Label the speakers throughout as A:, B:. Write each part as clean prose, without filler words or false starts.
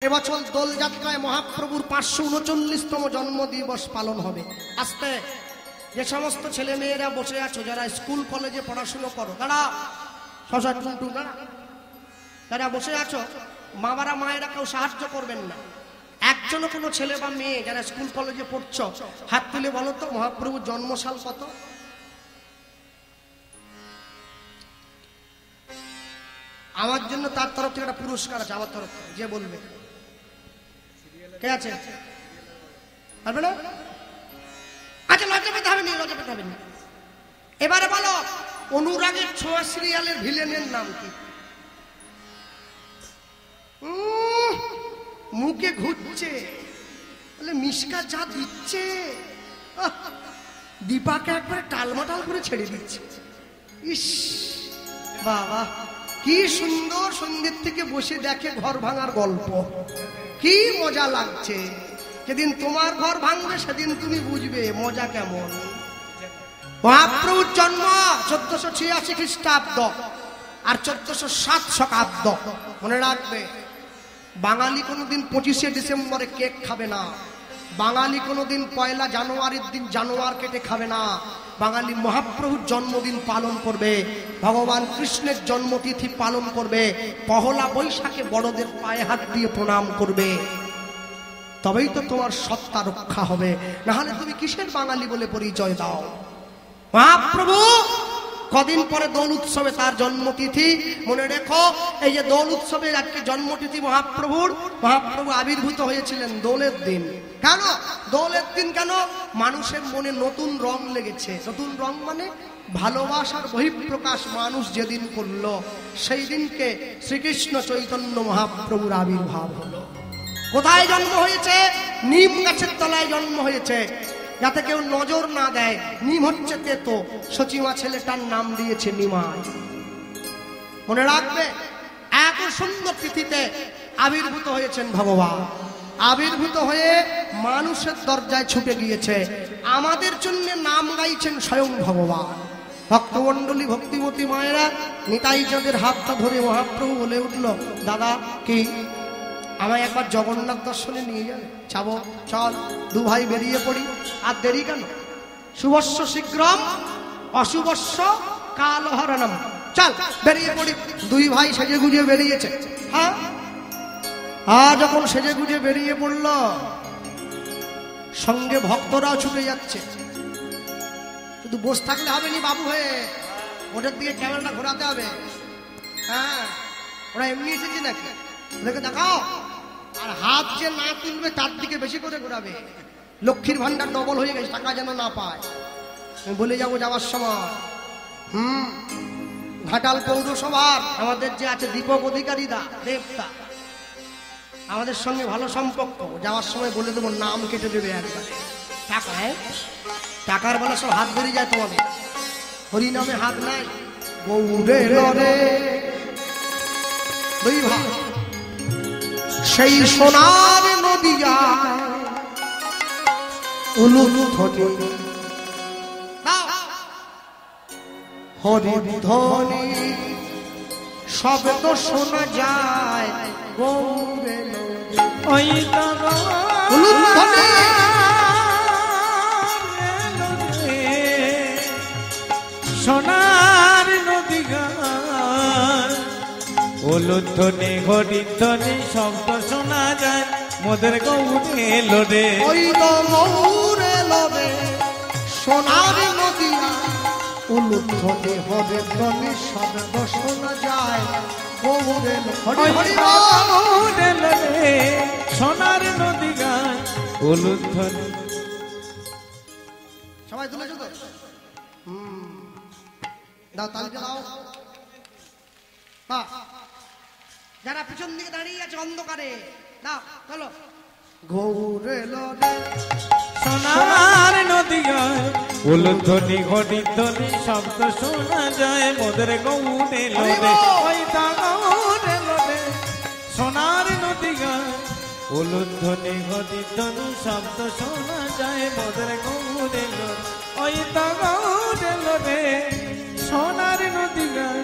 A: এবছর দোলযাত্রায় মহাপ্রভুর 539তম জন্মদিবস পালন হবে। আস্তে যে সমস্ত ছেলে মেয়েরা বসে আছো, যারা স্কুল কলেজে পড়াশুনো করো, তারা শশা টুনটু যারা বসে আছো, বাবারা মায়েরা কেউ সাহায্য করবেন না। একজনও কোনো ছেলে বা মেয়ে যারা স্কুল কলেজে পড়ছো, হাত তুলে বলো তো মহাপ্রভুর জন্মসাল কত? আমার জন্য তার তরফ থেকে একটা পুরস্কার আছে, আমার তরফ থেকে। যে বলবে কে আছে? পারবে না? আচ্ছা, লজ্জা পেতে হবে না, লজ্জা পেতে হবে না। এবারে বলো, অনুরাগের ছোঁয়া সিরিয়ালের ভিলেনের নাম কি? মুখে ঘুরছে বলে মিশকা যা দিচ্ছে, দীপাকে একবারে টালমাটাল করে ছেড়ে দিচ্ছে। ইস বাবা, কি সুন্দর সন্ধ্যের থেকে বসে দেখে ঘর ভাঙার গল্প, কি মজা লাগছে। যেদিন তোমার ঘর ভাঙবে সেদিন তুমি বুঝবে মজা কেমন। মহাপ্রভুর জন্ম 1486 খ্রিস্টাব্দ আর 1407 শকাব্দ। মনে রাখবে, বাঙালি কোনোদিন 25শে ডিসেম্বরে কেক খাবে না, বাঙালি কোনোদিন 1 জানুয়ারির দিন জানোয়ার কেটে খাবে না। বাঙালি মহাপ্রভুর জন্মদিন পালন করবে, ভগবান কৃষ্ণের জন্মতিথি পালন করবে, পহলা বৈশাখে বড়দের পায়ে হাত দিয়ে প্রণাম করবে। তবেই তো তোমার সত্তা রক্ষা হবে, না হলে তুমি কিসের বাঙালি বলে পরিচয় দাও? মহাপ্রভু কদিন পরে দোল উৎসবে তার জন্মতিথি। মনে রেখো, এই যে দোল উৎসবের আজকে জন্মতিথি মহাপ্রভুর, মহাপ্রভু আবির্ভূত হয়েছিলেন দোলের দিন। কেন দোলের দিন? কেন? মানুষের মনে নতুন রং লেগেছে। নতুন রং মানে ভালোবাসার বহিঃপ্রকাশ মানুষ যেদিন করল, সেই দিনকে শ্রীকৃষ্ণ চৈতন্য মহাপ্রভুর আবির্ভাব হলো। কোথায় জন্ম হয়েছে? নিম গাছের তলায় জন্ম হয়েছে, যাতে কেউ নজর না দেয়। নিম হচ্ছে তেতো, সচিমা ছেলেটার নাম দিয়েছে নিমাই। মনে রাখবে, এত সুন্দর তিথিতে আবির্ভূত হয়েছেন ভগবান। আবির্ভূত হয়ে মানুষের দরজায় ছুটে গিয়েছে, আমাদের জন্য নাম গাইছেন স্বয়ং ভগবান। ভক্তমণ্ডলী, ভক্তিমতী মায়েরা, নিতাই চাঁদের হাতটা ধরে মহাপ্রভু বলে উঠল, দাদা কি আমায় একবার জগন্নাথ দর্শনে নিয়ে যাবে? যাবো, চল। দু ভাই বেরিয়ে পড়ি। আর দেরি কেন? শুভস্য শীঘ্রম অশুভস্য কালহরণম। চল বেরিয়ে পড়ি। দুই ভাই সেজে গুজে বেরিয়েছে। হ্যাঁ, যখন সেজে গুজে বেরিয়ে পড়ল, সঙ্গে ভক্তরাও ছুটে যাচ্ছে। শুধু বসে থাকলে হবে নি বাবু হয়ে, ওদের দিকে ক্যামেরাটা ঘোরাতে হবে। হ্যাঁ, ওরা এমনি এসেছে নাকি? ওদেরকে দেখাও। আর হাত যে না তুলবে তার দিকে বেশি করে ঘোরাবে। লক্ষ্মীর ভান্ডার ডবল হয়ে গেছে, টাকা যেন না পায়। আমি বলে যাবো যাওয়ার সময়। ঘাটাল পৌরসভার আমাদের যে আছে দীপক অধিকারী দা, দেবতা, আমাদের সঙ্গে ভালো সম্পর্ক। যাওয়ার সময় বলে দেবো, নাম কেটে দেবে একবারে। টাকা, টাকার বেলা সব হাত বেরিয়ে যায় তোমাদের। হরি নামে হাত নাই। গৌরে লরে দুই ভাই সেই সোনার নদিয়া উলুধ্বনি হরি ধ্বনি শব্দ শোনা যায়। গৌরে উলুধ্বনি
B: সোনার নদী গান, উলুধ্বনি হরিধ্বনি শব্দ শোনা যায়। মোদের গৌরে লোরে,
A: ওই তো গৌরে লোরে সোনার নদী উলুধ্বনি হরিধ্বনি শব্দ শোনা যায়। গৌরে হরি
B: গৌরে লোরে সোনার নদী গান, উলুধ্বনি।
A: সবাই তুলেছো তো? দাও, তালিকা দাও। যারা পিছন দিকে দাঁড়িয়ে আছে অন্ধকারে, দাও চলো। গৌরে লরে
B: সোনার নদী গায়, উলুধ্বনি হরিধ্বনি শব্দ শোনা যায়। মোদের গৌরে লোরে, ওই তা গৌরে লোরে সোনার নদী গায়, উলুধ্বনি হরিধ্বনি শব্দ শোনা যায়। মোদের গৌরে লোরে, ওই তা গৌরে লোরে সোনার নদী গায়,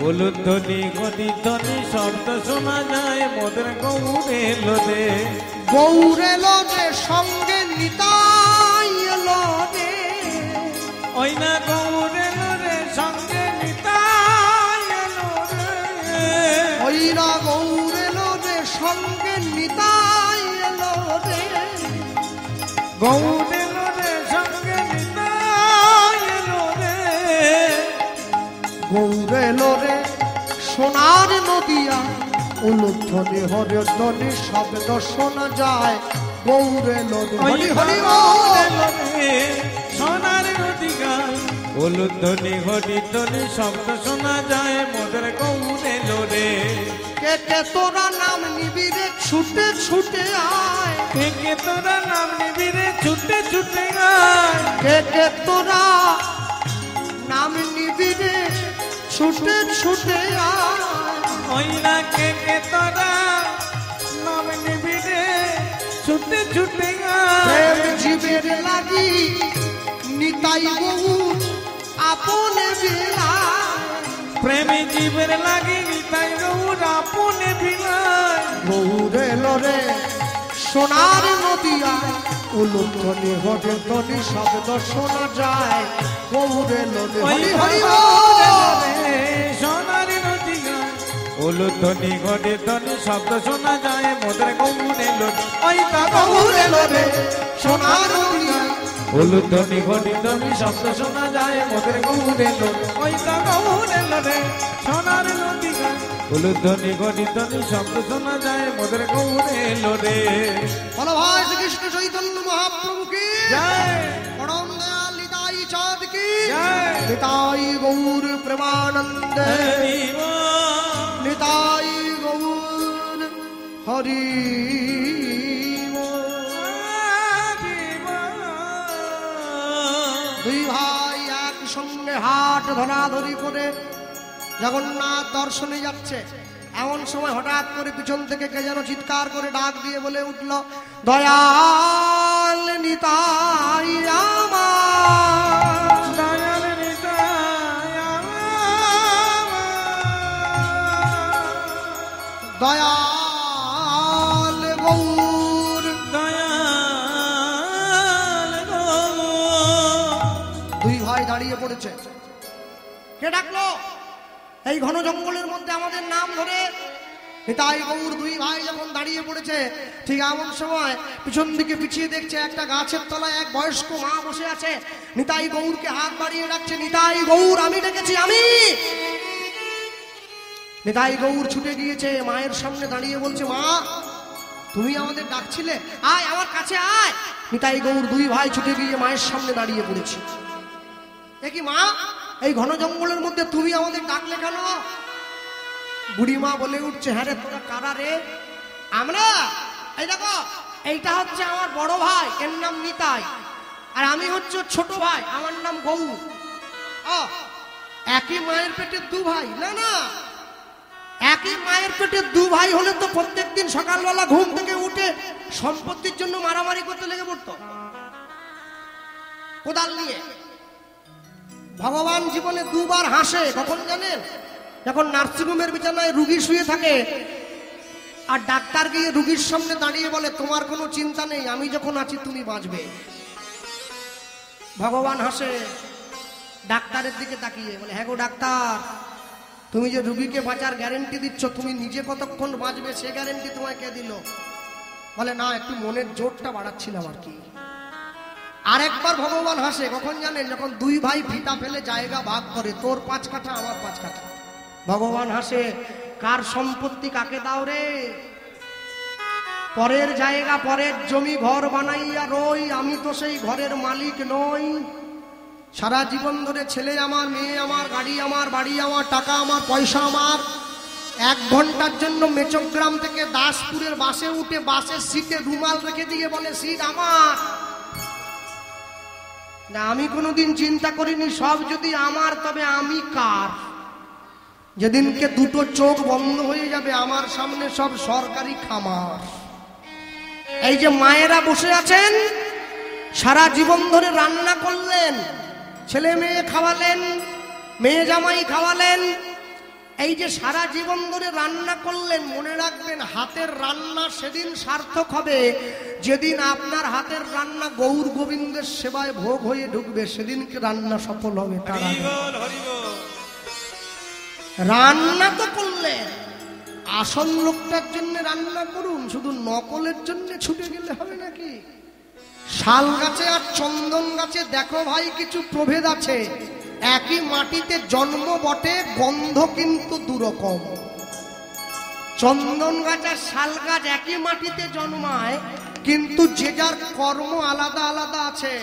B: উলুধ্বনি ঘটিধ্বনি শব্দ শোনা যায় মোদের গৌর এলো রে।
A: গৌর এলো রে সঙ্গে নিতাই এলো রে।
B: ওই না গৌর এলো রে সঙ্গে নিতাই এলো রে।
A: ওই না গৌর এলো রে সঙ্গে নিতাই এলো রে।
B: গৌর এলো রে সঙ্গে নিতাই এলো রে।
A: গৌর এলো রে সোনার নদিয়া উলুধ্বনি হরিধ্বনি শব্দ শোনা যায়। গৌর এলো রে হরি হরি
B: গৌর এলো রে সোনার নদিয়া উলুধ্বনি ঘটিধ্বনি শব্দ শোনা যায় মোদের গৌর এলো রে।
A: কে কে তোরা নাম নিবি রে ছুটে ছুটে আয়।
B: কে কে তোরা নাম নিবি রে ছুটে ছুটে আয়।
A: কে কে তোরা নাম নিবি রে ছুটে ছুটে আয়।
B: ওই না কে কে তোরা নাম নিবি রে ছুটে ছুটে আয়।
A: প্রেম জীবের লাগি নিতাই গৌর আপনে বিলায়।
B: প্রেমী জীবের লাগে নিতাই গৌর আপনে বিলায়।
A: গৌর এলো রে সোনার নদিয়া উলুধ্বনি হরিধ্বনি শব্দ শোনা যায়। গৌর এলো রে হরি হরি
B: সোনার নদিয়া উলুধ্বনি ঘটিধ্বনি শব্দ শোনা যায় মোদের গৌর এলো। ওই তা
A: গৌর এলো রে সোনার নদিয়া
B: উলুধ্বনি ঘটিধ্বনি শব্দ শোনা যায় মোদের গৌর এলো। ওই তা গৌর এলো রে সোনার নদিয়া উলুধ্বনি ঘটিধ্বনি শব্দ শোনা যায় মোদের গৌর এলো রে।
A: বলো ভাই শ্রীকৃষ্ণ চৈতন্য মহাপ্রভু কি
B: জয়।
A: পরম দয়াল নিতাই চাঁদ কি
B: জয়।
A: নিতাই গৌর প্রেমানন্দ
B: হরি বল।
A: নিতাই গৌর হরি বল। দুই ভাই একসঙ্গে হাট ধরাধরি করে জগন্নাথ দর্শনে যাচ্ছে। এমন সময় হঠাৎ করে পিছন থেকে কে যেন চিৎকার করে ডাক দিয়ে বলে উঠল, দয়াল নিতাই আমার।
B: দয়াল নিতাই আমার।
A: দয়াল গৌর।
B: দয়াল গৌর।
A: দুই ভাই দাঁড়িয়ে পড়েছে। কে ডাকলো? এই ঘন জঙ্গলের মধ্যে আমাদের নাম ধরে নিতাই গৌর। দুই ভাই যখন দাঁড়িয়ে পড়েছে ঠিক এমন সময় পিছন দিকে পিছিয়ে দেখছে একটা গাছের তলায় এক বয়স্ক মা বসে আছে। নিতাই গৌরকে হাত বাড়িয়ে ডাকছে, নিতাই গৌর আমি ডেকেছি আমি। নিতাই গৌর ছুটে গিয়েছে মায়ের সামনে দাঁড়িয়ে বলছে, মা তুমি আমাদের ডাকছিলে, আয় আমার কাছে আয়। নিতাই গৌর দুই ভাই ছুটে গিয়ে মায়ের সামনে দাঁড়িয়ে পড়েছে। দেখি মা এই ঘন জঙ্গলের মধ্যে তুমি আমাদের ডাকলে কেন? বুড়ি মা বলে উঠছে, হ্যাঁ রে তোরা কারা রে? আমরা এই দেখো এইটা হচ্ছে আমার বড় ভাই, এর নাম নিতাই, আর আমি হচ্ছে ছোট ভাই, আমার নাম গৌর। একই মায়ের পেটের দু ভাই? না না, একই মায়ের পেটের দু ভাই হলে তো প্রত্যেকদিন সকালবেলা ঘুম থেকে উঠে সম্পত্তির জন্য মারামারি করতে লেগে পড়তো কোদাল নিয়ে। ভগবান জীবনে দুবার হাসে, কখন জানেন? যখন নার্সিংহোমের বিছানায় রুগী শুয়ে থাকে আর ডাক্তার গিয়ে রুগীর সামনে দাঁড়িয়ে বলে, তোমার কোনো চিন্তা নেই, আমি যখন আছি তুমি বাঁচবে। ভগবান হাসে ডাক্তারের দিকে তাকিয়ে, বলে, হ্যাঁ গো ডাক্তার, তুমি যে রুগীকে বাঁচার গ্যারেন্টি দিচ্ছ, তুমি নিজে কতক্ষণ বাঁচবে সে গ্যারেন্টি তোমায় কে দিল? বলে, না, একটু মনের জোরটা বাড়াচ্ছিলাম আর কি। আরেকবার ভগবান হাসে, কখন জানেন? যখন দুই ভাই ভিটা ফেলে জায়গা ভাগ করে, তোর 5 কাঠা আমার 5 কাঠা। ভগবান হাসে, কার সম্পত্তি কাকে দাও রে? পরের জায়গা পরের জমি ঘর বানাইয়া রই, আমি তো সেই ঘরের মালিক নই। সারা জীবন ধরে ছেলে আমার, মেয়ে আমার, গাড়ি আমার, বাড়ি আমার, টাকা আমার, পয়সা আমার। 1 ঘন্টার জন্য মেচগ্রাম থেকে দাসপুরের বাসে উঠে বাসের সিটে রুমাল রেখে দিয়ে বলে, সিট আমার। না, আমি কোনোদিন চিন্তা করিনি সব যদি আমার, তবে আমি কার? যেদিনকে দুটো চোখ বন্ধ হয়ে যাবে আমার সামনে সব সরকারি খামার। এই যে মায়েরা বসে আছেন, সারা জীবন ধরে রান্না করলেন, ছেলে মেয়ে খাওয়ালেন, মেয়ে জামাই খাওয়ালেন, এই যে সারা জীবন ধরে রান্না করলেন, মনে রাখবেন হাতের রান্না সেদিন সার্থক হবে যেদিন আপনার হাতের রান্না গৌর গোবিন্দের সেবায় ভোগ হয়ে ঢুকবে, সেদিনকে রান্না সফল হবে। তারা রান্না তো করলেন, আসল লোকটার জন্য রান্না করুন, শুধু নকলের জন্য ছুটে গেলে হবে নাকি? শাল গাছে আর চন্দন গাছে দেখো ভাই কিছু প্রভেদ আছে। একই মাটিতে জন্ম বটে, গন্ধ কিন্তু দুরকম। চন্দন গাছ আর শাল গাছ একই মাটিতে জন্মায়, কিন্তু যে যার কর্ম আলাদা আলাদা আছে।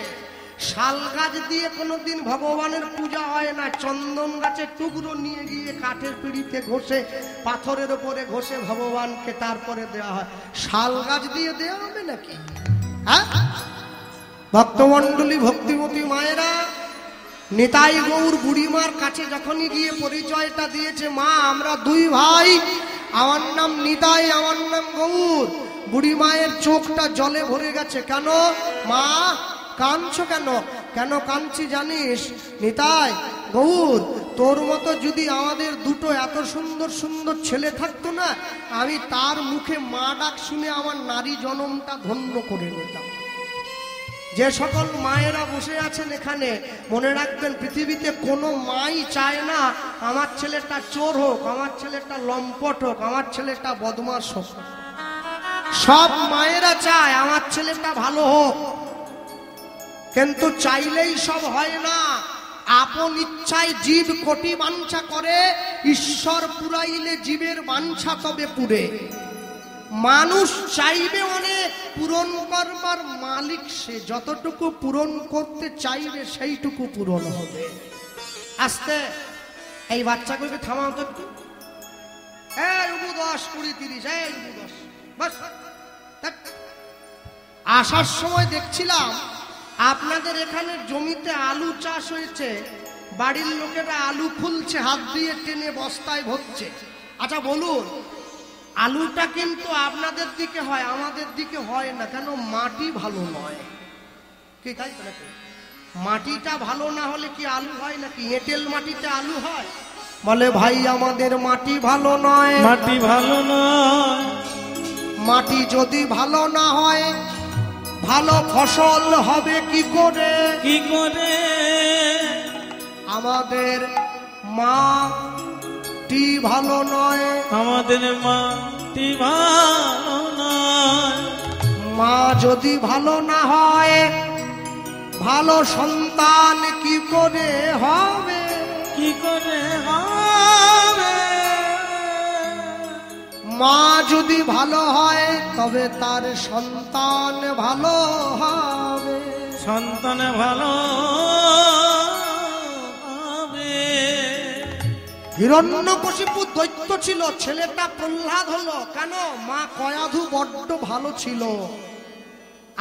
A: শাল গাছ দিয়ে কোনোদিন ভগবানের পূজা হয় না, চন্দন গাছের টুকরো নিয়ে গিয়ে কাঠের পিঁড়িতে ঘষে, পাথরের উপরে ঘষে ভগবানকে তারপরে দেওয়া হয়। শাল গাছ দিয়ে দেওয়া হবে নাকি? হ্যাঁ, ভক্তমণ্ডলী, ভক্তিমতী মায়েরা, নিতাই গৌর বুড়িমার কাছে যখনই গিয়ে পরিচয়টা দিয়েছে, মা আমরা দুই ভাই, আমার নাম নিতাই, আমার নাম গৌর। বুড়ি মায়ের চোখটা জলে ভরে গেছে। কেন মা কাঁদছো কেন? কেন কাঁদছি জানিস নিতাই? গৌর, তোর মতো যদি আমাদের দুটো এত সুন্দর সুন্দর ছেলে থাকতো না, আমি তার মুখে মা ডাক শুনে আমার নারী জনমটা ধন্য করে নিতাম। যে সকল মায়েরা বসে আছেন এখানে, মনে রাখবেন পৃথিবীতে কোনো মাই চায় না আমার ছেলেটা চোর হোক, আমার ছেলেটা লম্পট হোক, আমার ছেলেটা বদমাশ হোক। সব মায়েরা চায় আমার ছেলেটা ভালো হোক, কিন্তু চাইলেই সব হয় না। আপন ইচ্ছায় জীব কোটি বাঞ্ছা করে, ঈশ্বর পুরাইলে জীবের বাঞ্ছা তবে পুরে। মানুষ চাইবে অনেক, পূরণ করবার মালিক সে, যতটুকু পূরণ করতে চাইবে সেইটুকু পূরণ হবে। আস্তে এই বাচ্চাগুলোকে থামাও তো একটু। 10, 20, 30, 10 বাস। আসার সময় দেখছিলাম আপনাদের এখানে জমিতে আলু চাষ হয়েছে, বাড়ির লোকেরা আলু খুলছে, হাত দিয়ে টেনে বস্তায় ভরছে। আচ্ছা বলুন, আলুটা কিন্তু আপনাদের দিকে হয়, আমাদের দিকে হয় না কেন? মাটি ভালো নয় কি? তাই তো নাকি? মাটিটা ভালো না হলে কি আলু হয় নাকি? এঁটেল মাটিতে আলু হয়? বলে ভাই আমাদের মাটি ভালো নয়,
B: মাটি ভালো নয়।
A: মাটি যদি ভালো না হয় ভালো ফসল হবে কি করে?
B: কি করে?
A: আমাদের মাটি ভালো নয়,
B: আমাদের মাটি ভালো নয়।
A: মা যদি ভালো না হয় ভালো সন্তান কি করে হবে?
B: কি করে হবে?
A: মা যদি ভালো হয় তবে তার সন্তান ভালো হবে,
B: সন্তান ভালো হবে।
A: হিরণ্যকশিপু দৈত্য ছিল, ছেলেটা প্রহ্লাদ হলো কেন? মা কয়াধু বড্ড ভালো ছিল।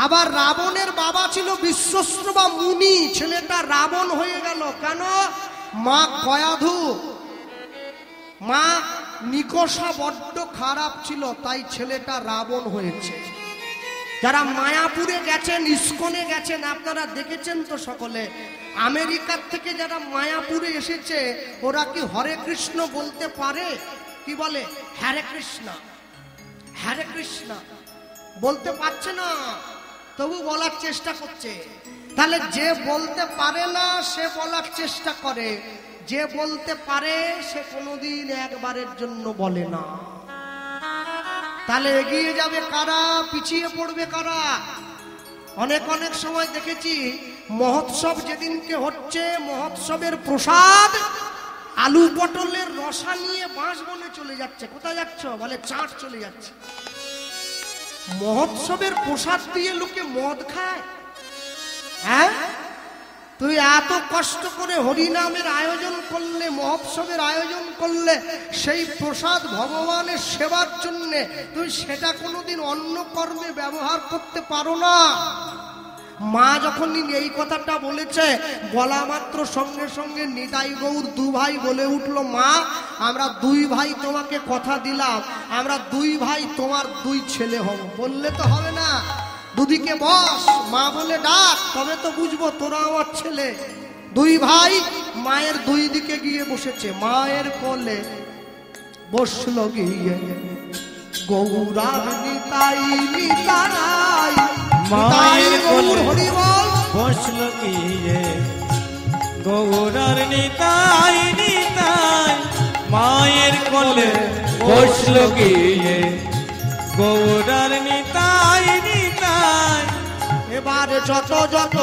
A: আবার রাবণের বাবা ছিল বিশ্বশ্রবা মুনি, ছেলেটা রাবণ হয়ে গেল কেন? মা কয়াধু, মা নিকষা বড্ড খারাপ ছিল, তাই ছেলেটা রাবণ হয়েছে। যারা মায়াপুরে গেছেন, ইস্কনে গেছেন, আপনারা দেখেছেন তো সকলে। আমেরিকার থেকে যারা মায়াপুরে এসেছে, ওরা কি হরে কৃষ্ণ বলতে পারে? কি বলে? হরে কৃষ্ণ, হরে কৃষ্ণ বলতে পারছে না, তবু বলার চেষ্টা করছে। তাহলে যে বলতে পারে না সে বলার চেষ্টা করে, যে বলতে পারে সে কোনোদিন একবারের জন্য বলে না। তাহলে এগিয়ে যাবে কারা, পিছিয়ে পড়বে কারা? অনেক অনেক সময় দেখেছি মহোৎসব যেদিনকে হচ্ছে, মহোৎসবের প্রসাদ আলু পটলের রসা নিয়ে বাঁশ বনে চলে যাচ্ছে। কোথায় যাচ্ছ? বলে চাট চলে যাচ্ছে। মহোৎসবের প্রসাদ দিয়ে লোকে মদ খায়? হ্যাঁ, তুই এত কষ্ট করে হরিনামের আয়োজন করলে, মহোৎসবের আয়োজন করলে, সেই প্রসাদ ভগবানের সেবার জন্য তুই সেটা কোনোদিন অন্য কর্মে ব্যবহার করতে পারো না। মা যখন এই কথাটা বলেছে, বলা মাত্র সঙ্গে সঙ্গে নিতাই গৌর দু ভাই বলে উঠলো, মা আমরা দুই ভাই তোমাকে কথা দিলাম, আমরা দুই ভাই তোমার দুই ছেলে হব। বললে তো হবে না, দুদিকে বস, মা বলে ডাক, তবে তো বুঝবো তোরা আমার ছেলে। দুই ভাই মায়ের দুই দিকে গিয়ে বসেছে, মায়ের কোলে বসলো গিয়ে গৌরার নিতাই নিতাই
B: মায়ের কোলে
A: হরি বল
B: বসলো গিয়ে গৌরার নিতাই নিতাই মায়ের কোলে বসলো গিয়ে গৌরার নিতাই নিতাই।
A: এবার যত যত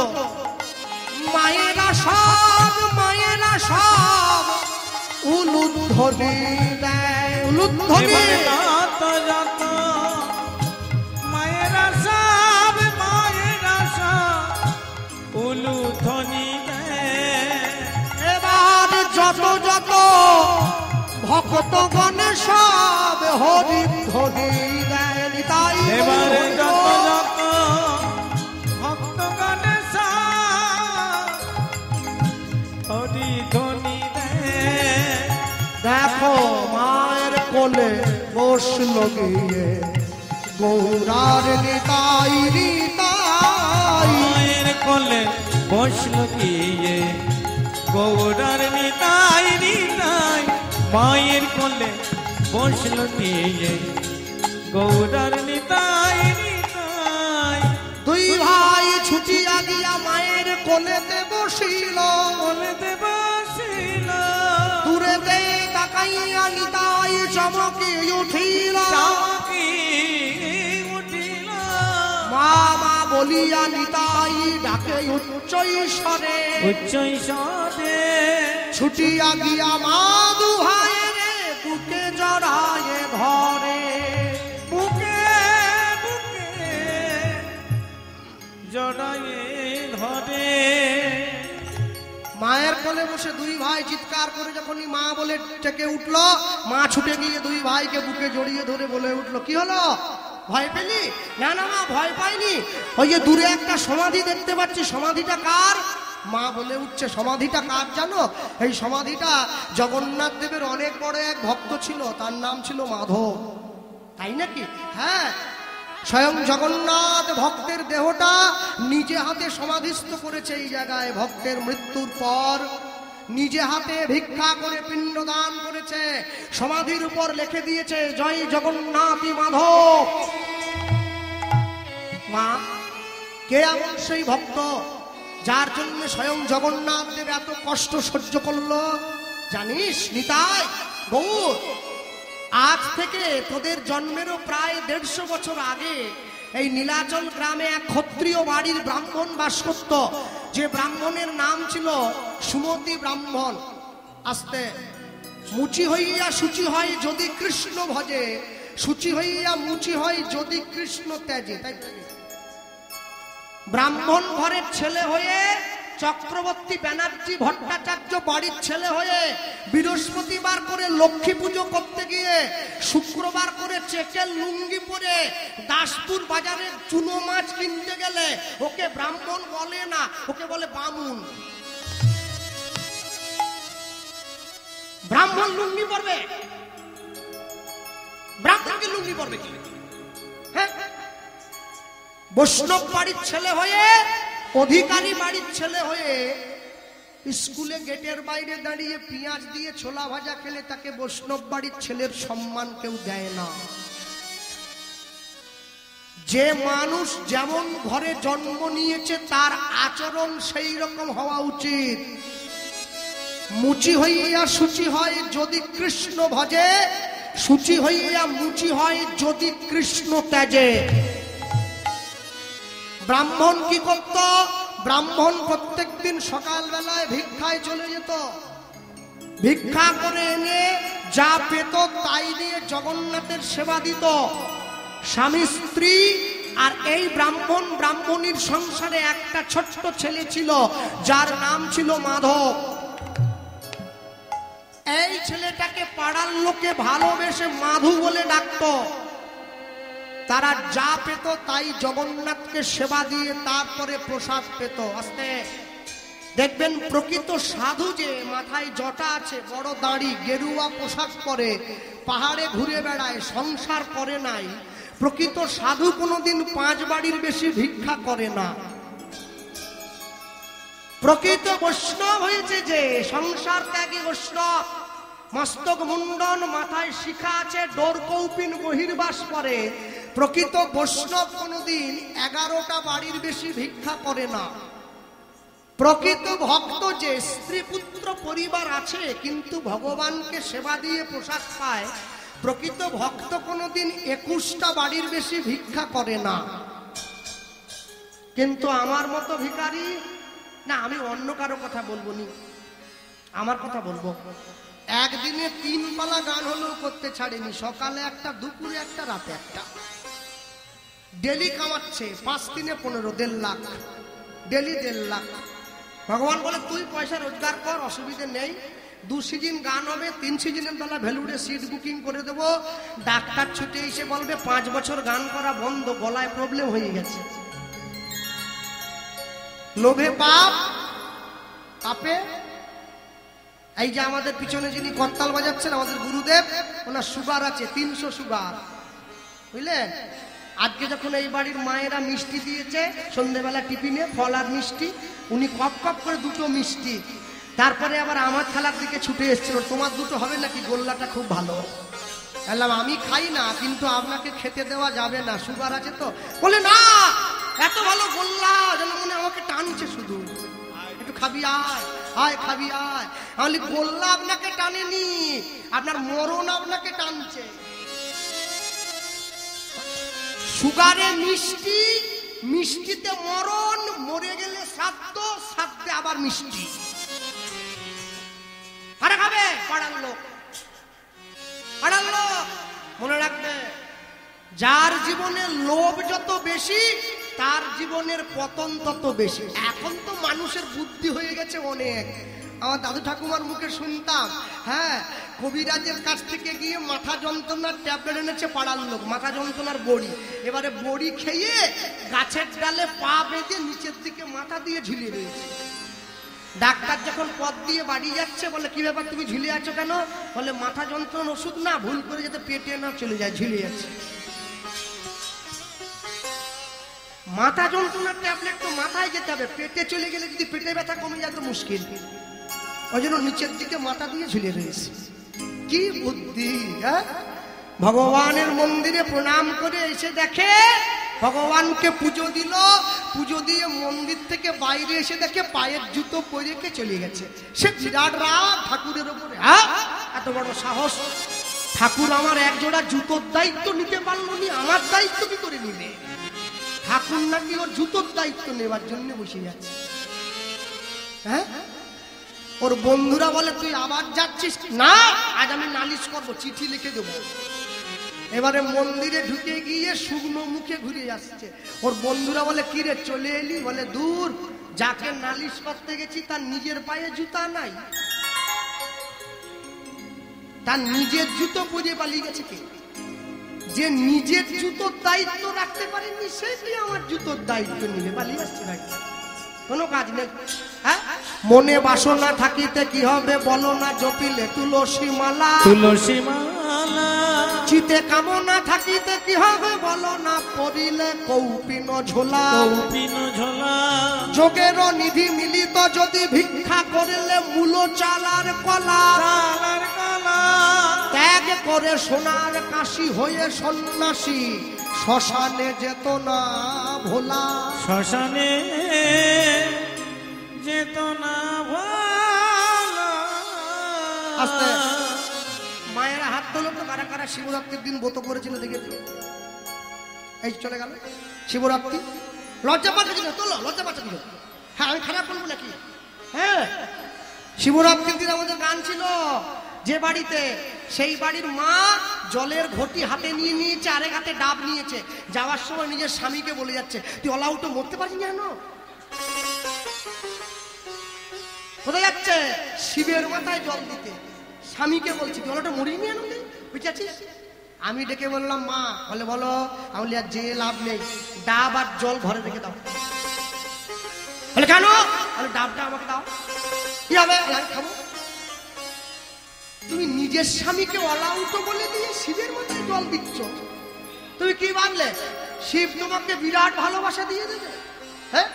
A: মায়েরা সব উলুধ্বনি দেয় উলুধ্বনি
B: এবারে যত যত মায়েরা সব উলুধ্বনি দেয়।
A: এবার যত যত ভক্তগণ সব হরিধ্বনি দেয় নিতাই
B: এবারে
A: গৌর।
B: যত যত ভক্তগণ সব হরিধ্বনি দেয়।
A: দেখো মায়ের কোলে বসলো গিয়ে গৌরার নিতাই নিতাই
B: মায়ের কোলে বসলো গিয়ে গৌরার নিতাই নিতাই মায়ের কোলে বসলো গিয়ে গৌরার নিতাই নিতাই।
A: দুই ভাই ছুটিয়া দিয়া মায়ের কোলেতে বসিল
B: কোলেতে বসিল
A: দূরেতে তাকাইয়া নিতাই চমকে উঠিল
B: চমকি উঠিল
A: মা মা বলিয়া নিতাই ডাকে উচ্চ স্বরে
B: উচ্চ স্বরে
A: ছুটিয়া গিয়া মা দু ভাইয়ের বুকে জড়ায়ে ধরে
B: বুকে বুকে জড়ায়ে ধরে।
A: মায়ের কোলে বসে দুই ভাই চিৎকার করে যখনই মা বলে ডেকে উঠলো মা ছুটে গিয়ে দুই ভাইকে বুকে জড়িয়ে ধরে বলে উঠলো কি হলো ভয় পেলি? না না মা ভয় পাইনি, ওই যে দূরে একটা সমাধি দেখতে পাচ্ছি, সমাধিটা কার? মা বলে উঠছে সমাধিটা কার জানো? এই সমাধিটা জগন্নাথ দেবের অনেক বড় এক ভক্ত ছিল, তার নাম ছিল মাধব। তাই নাকি? হ্যাঁ, স্বয়ং জগন্নাথ ভক্তের দেহটা নিজে হাতে সমাধিস্থ করেছে এই জায়গায়। ভক্তের মৃত্যুর পর নিজে হাতে ভিক্ষা করে পিণ্ডদান করেছে, সমাধির উপর লিখে দিয়েছে জয় জগন্নাথী মাধব। মা কে এমন সেই ভক্ত যার জন্য স্বয়ং জগন্নাথ দেব এত কষ্ট সহ্য করলো জানিস নিতাই গৌর? আজ থেকে তোদের জন্মেরও প্রায় 150 বছর আগে এই নীলাচল গ্রামে এক ক্ষত্রিয় বাড়ির ব্রাহ্মণ বাস করত, যে ব্রাহ্মণের নাম ছিল সুমতি ব্রাহ্মণ। আস্তে মুচি হইয়া সূচি হয় যদি কৃষ্ণ ভজে, সূচি হইয়া মুচি হয় যদি কৃষ্ণ ত্যাজে। তাই ব্রাহ্মণ ঘরের ছেলে হয়ে চক্রবর্তী ব্যানার্জি ভট্টাচার্য বাড়ির ছেলে হয়ে বৃহস্পতিবার করে লক্ষ্মী পুজো করতে গিয়ে শুক্রবার করে চেকের লুঙ্গি পরে দাসপুর বাজারে চুনো মাছ কিনতে গেলে ওকে ব্রাহ্মণ বলে না, ওকে বলে বামুন। ব্রাহ্মণ লুঙ্গি পরবে? ব্রাহ্মণকে লুঙ্গি পরবে কি? হ্যাঁ, বৈষ্ণব বাড়ির ছেলে হয়ে অধিকারী বাড়ির ছেলে হয়ে স্কুলে গেটের বাইরে দাঁড়িয়ে পেঁয়াজ দিয়ে ছোলা ভাজা খেলে তাকে বৈষ্ণব বাড়ির ছেলের সম্মান কেউ দেয় না। যে মানুষ যেমন ঘরে জন্ম নিয়েছে তার আচরণ সেই রকম হওয়া উচিত। মুচি হইয়া সূচি হয় যদি কৃষ্ণ ভজে, সূচি হইয়া মুচি হয় যদি কৃষ্ণ ত্যাজে। ব্রাহ্মণ কি করত? ব্রাহ্মণ প্রত্যেকদিন সকালবেলায় ভিক্ষায় চলে যেত, ভিক্ষা করে এনে যা পেত তাই দিয়ে জগন্নাথের সেবা দিত। স্বামী স্ত্রী আর এই ব্রাহ্মণ ব্রাহ্মণীর সংসারে একটা ছোট্ট ছেলে ছিল যার নাম ছিল মাধব। এই ছেলেটাকে পাড়ার লোকে ভালোবেসে মাধু বলে ডাকত। তারা যা পেত তাই জগন্নাথকে সেবা দিয়ে তারপরে প্রসাদ পেত। আস্তে দেখবেন প্রকৃত সাধু যে মাথায় জটা আছে, বড় দাড়ি, গেরুয়া পোশাক পরে, পাহাড়ে ঘুরে বেড়ায়, সংসার করে নাই, প্রকৃত সাধু কোনোদিন 5 বাড়ির বেশি ভিক্ষা করে না। প্রকৃত বৈষ্ণব হয়েছে যে সংসার ত্যাগী বৈষ্ণব, মস্তক মুন্ডন, মাথায় শিখা আছে, ডোর কৌপিন বহির্বাস করে। প্রকৃত বৈষ্ণব কোনদিন 11টা বাড়ির বেশি ভিক্ষা করে না। প্রকৃত ভক্ত যে স্ত্রী পুত্র পরিবার আছে কিন্তু ভগবানকে সেবা দিয়ে প্রসাদ পায়, প্রকৃত ভক্ত কোনদিন 21টা বাড়ির বেশি ভিক্ষা করে না। কিন্তু আমার মতো ভিখারি না, আমি অন্য কারো কথা বলবো নি, আমার কথা বলবো। একদিনে 3 পালা গান হলেও করতে ছাড়েনি, সকালে একটা, দুপুরে একটা, রাতে একটা। ডেলি কামাচ্ছে 5 দিনে 15, 1.5 লাখ ডেলি, 1.5 লাখ। ভগবান বলে তুই পয়সা রোজগার কর, অসুবিধে নেই। 2 সিজন গান হবে, 3 সিজনের বেলা ভ্যালুডে সিট বুকিং করে দেবো। ডাক্তার ছুটে এসে বলবে 5 বছর গান করা বন্ধ, গলায় প্রবলেম হয়ে গেছে। লোভে পাপ, পাপে। এই যে আমাদের পিছনে যিনি করতাল বাজাচ্ছেন আমাদের গুরুদেব, ওনার সুগার আছে 300 সুগার, বুঝলেন। আজকে যখন এই বাড়ির মায়েরা মিষ্টি দিয়েছে সন্ধ্যেবেলা টিফিনে, ফল আর মিষ্টি, উনি কপ কপ করে 2টো মিষ্টি, তারপরে আবার আমার থালার দিকে ছুটে এসেছিল, তোমার 2টো হবে নাকি, গোল্লাটা খুব ভালো। বললাম আমি খাই না, কিন্তু আপনাকে খেতে দেওয়া যাবে না, সুগার আছে তো। বলে না, এত ভালো গোল্লা যেন মনে আমাকে টানছে, শুধু একটু খাবি আয়, আয় খাবি আয়। আমি গোল্লা আপনাকে টানেনি, আপনার মরণ আপনাকে টানছে। সুগারে মিষ্টি, মিষ্টিতে মরণ, মরে গেলে শ্রাদ্ধ, শ্রাদ্ধে আবার মিষ্টি। আরে খাবে পাড়ার লোক, পাড়ার লোক। মনে রাখবে, যার জীবনে লোভ যত বেশি তার জীবনের পতন তত বেশি। এখন তো মানুষের বুদ্ধি হয়ে গেছে অনেক। আমার দাদু ঠাকুমার মুখে শুনতাম, হ্যাঁ, কবিরাজের কাছ থেকে গিয়ে মাথা যন্ত্রণার ট্যাবলেট এনেছে পাড়ার লোক, মাথা যন্ত্রণার বড়ি। এবারে বড়ি খেয়ে গাছের ডালে পা বেঁধে নিচের দিকে মাথা দিয়ে ঝুলিয়ে রয়েছে। ডাক্তার যখন পথ দিয়ে বাড়ি যাচ্ছে বলে কি ব্যাপার তুমি ঝুলে আছো কেন? বলে মাথা যন্ত্রণার ওষুধ না, ভুল করে যাতে পেটে না চলে যায়, ঝুলে যাচ্ছে। মাথা যন্ত্রণার ট্যাবলেট তো মাথায় যেতে হবে, পেটে চলে গেলে যদি পেটে ব্যথা কমে যায় তো মুশকিল। ওই জন্য নিচের দিকে মাথা দিয়ে ঝুলে রয়েছে। কি বুদ্ধি! হ্যাঁ, ভগবানের মন্দিরে প্রণাম করে এসে দেখে ভগবানকে পুজো দিল, পুজো দিয়ে মন্দির থেকে বাইরে এসে দেখে পায়ের জুতো পরে কে চলে গেছে। সে বিরাট রাগ ঠাকুরের উপরে। হ্যাঁ, এত বড় সাহস! ঠাকুর আমার এক জোড়া জুতোর দায়িত্ব নিতে পারলো নি, আমার দায়িত্ব কি করে নিবে? ঠাকুর নাকি ওর জুতোর দায়িত্ব নেবার জন্য বসে যাচ্ছে। হ্যাঁ, ওর বন্ধুরা বলে তুই আবার যাচ্ছিস? না, আজ আমি নালিশ করবো, চিঠি লিখে দেবো। এবারে মন্দিরে ঢুকে গিয়ে শুকনো মুখে ঘুরে আসছে। ওর বন্ধুরা বলে কি রে চলে এলি? বলে দূর, যাকে নালিশ করতে গেছি তার নিজের পায়ে জুতা নাই, তার নিজের জুতো পরে পালিয়ে গেছে কে? যে নিজের জুতোর দায়িত্ব রাখতে পারেনি সেই আমার জুতোর দায়িত্ব নিবে, পালিয়ে আসছে নাকি? কোনো কাজ নেই। হ্যাঁ, মনে বাসনা থাকিতে কি হবে বলো না, জপিলে তুলসী মালা,
B: তুলসী মালা।
A: চিতে কামনা থাকিতে কি হবে বলো না, পড়িলে কৌপিন ঝোলা,
B: কৌপিন ঝোলা।
A: যোগের নিধি মিলিত যদি ভিক্ষা করিলে মূল চালার কলা,
B: চালার কলা।
A: ত্যাগ করে সোনার কাশি হয়ে সন্ন্যাসী, শ্মশানে যেত না ভোলা,
B: শ্মশানে যেত না ভোলা।
A: আস্তে মায়েরা হাত তোলো তো, কারা কারা শিবরাত্রির দিন ব্রত করেছিল দেখে? এই চলে গেল শিবরাত্রি, লজ্জা পাচ্ছে কিনা? তোলো, লজ্জা পাচ্ছে কিনা? হ্যাঁ, আমি খারাপ বলবো নাকি? হ্যাঁ, শিবরাত্রির দিন আমাদের গান ছিল যে বাড়িতে, সেই বাড়ির মা জলের ঘটি হাতে নিয়ে নিয়েছে, আরেক হাতে ডাব নিয়েছে। যাওয়ার সময় নিজের স্বামীকে বলে যাচ্ছে তুই অলাউটো মরতে পারিস না কেন? কোথায় যাচ্ছে? শিবের মাথায় জল দিতে। স্বামীকে বলছি তুই অলাউটো মরিস নি কেন, বুঝেছিস? আমি ডেকে বললাম মা, বলে বলো। আমি আর যে লাভ নেই, ডাব আর জল ঘরে রেখে দাও। বলে কেন? বলে ডাবটা আমাকে দাও। কি হবে? আমি খাবো। তুমি নিজের স্বামীকে অলাউটো বলে দিয়ে শিবের মাথায় জল দিচ্ছ, তুমি কি ভাবলে শিব তোমাকে বিরাট ভালোবাসা দিয়ে দেবে? হ্যাঁ,